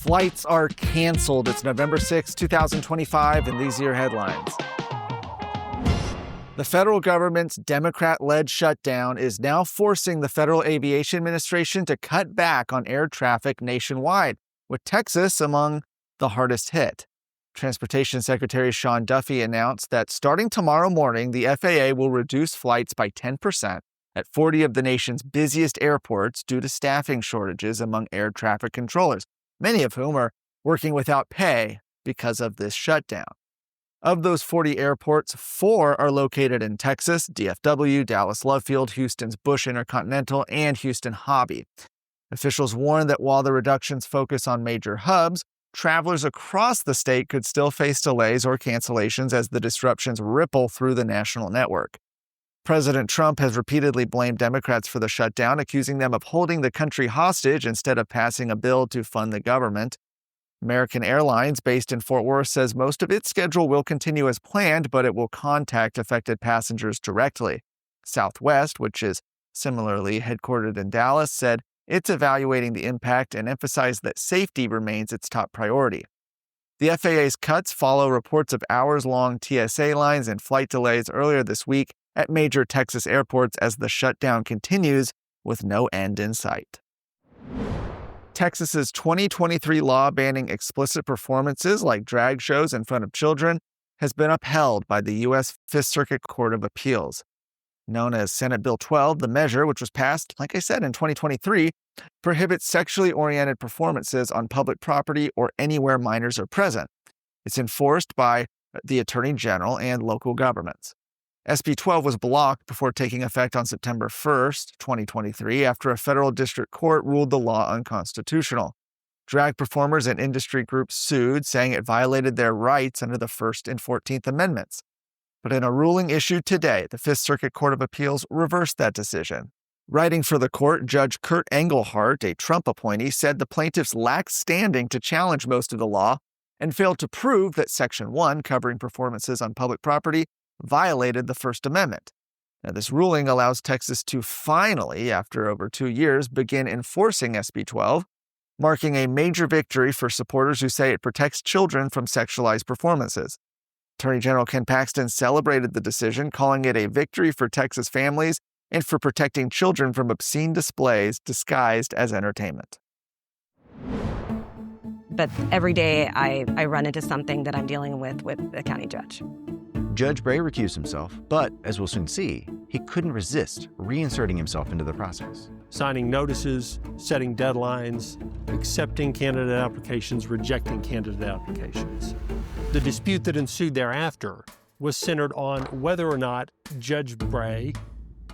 Flights are canceled. It's November 6, 2025, and these are your headlines. The federal government's Democrat-led shutdown is now forcing the Federal Aviation Administration to cut back on air traffic nationwide, with Texas among the hardest hit. Transportation Secretary Sean Duffy announced that starting tomorrow morning, the FAA will reduce flights by 10% at 40 of the nation's busiest airports due to staffing shortages among air traffic controllers, many of whom are working without pay because of this shutdown. Of those 40 airports, 4 are located in Texas: DFW, Dallas Love Field, Houston's Bush Intercontinental, and Houston Hobby. Officials warn that while the reductions focus on major hubs, travelers across the state could still face delays or cancellations as the disruptions ripple through the national network. President Trump has repeatedly blamed Democrats for the shutdown, accusing them of holding the country hostage instead of passing a bill to fund the government. American Airlines, based in Fort Worth, says most of its schedule will continue as planned, but it will contact affected passengers directly. Southwest, which is similarly headquartered in Dallas, said it's evaluating the impact and emphasized that safety remains its top priority. The FAA's cuts follow reports of hours-long TSA lines and flight delays earlier this week at major Texas airports as the shutdown continues with no end in sight. Texas's 2023 law banning explicit performances like drag shows in front of children has been upheld by the U.S. Fifth Circuit Court of Appeals. Known as Senate Bill 12, the measure, which was passed, like I said, in 2023, prohibits sexually oriented performances on public property or anywhere minors are present. It's enforced by the Attorney General and local governments. SB 12 was blocked before taking effect on September 1st, 2023, after a federal district court ruled the law unconstitutional. Drag performers and industry groups sued, saying it violated their rights under the First and 14th Amendments. But in a ruling issued today, the Fifth Circuit Court of Appeals reversed that decision. Writing for the court, Judge Kurt Engelhardt, a Trump appointee, said the plaintiffs lacked standing to challenge most of the law and failed to prove that Section 1, covering performances on public property, violated the First Amendment. Now, this ruling allows Texas to finally, after over 2 years, begin enforcing SB 12, marking a major victory for supporters who say it protects children from sexualized performances. Attorney General Ken Paxton celebrated the decision, calling it a victory for Texas families and for protecting children from obscene displays disguised as entertainment. But every day I run into something that I'm dealing with the county judge. Judge Bray recused himself, but as we'll soon see, he couldn't resist reinserting himself into the process. Signing notices, setting deadlines, accepting candidate applications, rejecting candidate applications. The dispute that ensued thereafter was centered on whether or not Judge Bray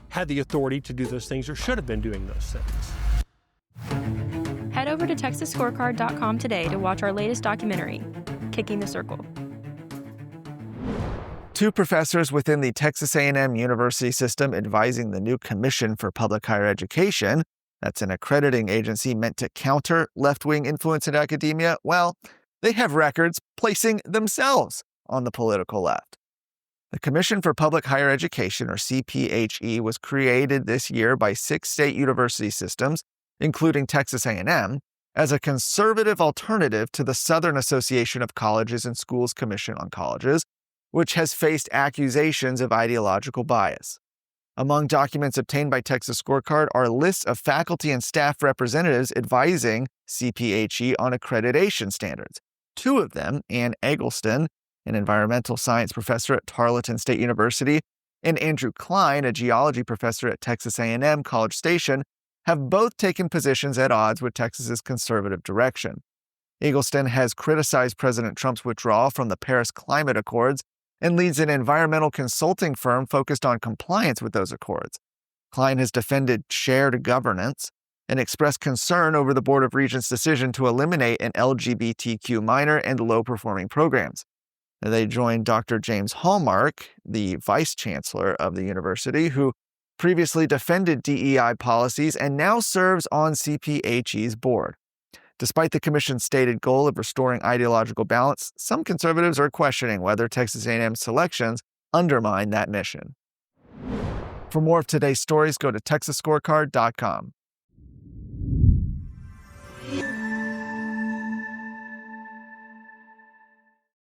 had the authority to do those things or should have been doing those things. Head over to TexasScorecard.com today to watch our latest documentary, Kicking the Circle. 2 professors within the Texas A&M University system advising the new Commission for Public Higher Education, that's an accrediting agency meant to counter left-wing influence in academia, well, they have records placing themselves on the political left. The Commission for Public Higher Education, or CPHE, was created this year by 6 state university systems, including Texas A&M, as a conservative alternative to the Southern Association of Colleges and Schools Commission on Colleges, which has faced accusations of ideological bias. Among documents obtained by Texas Scorecard are lists of faculty and staff representatives advising CPHE on accreditation standards. 2 of them, Ann Eggleston, an environmental science professor at Tarleton State University, and Andrew Klein, a geology professor at Texas A&M College Station, have both taken positions at odds with Texas's conservative direction. Eggleston has criticized President Trump's withdrawal from the Paris Climate Accords and leads an environmental consulting firm focused on compliance with those accords. Klein has defended shared governance and expressed concern over the Board of Regents' decision to eliminate an LGBTQ minor and low-performing programs. They joined Dr. James Hallmark, the vice chancellor of the university, who previously defended DEI policies and now serves on CPHE's board. Despite the commission's stated goal of restoring ideological balance, some conservatives are questioning whether Texas A&M's selections undermine that mission. For more of today's stories, go to TexasScorecard.com.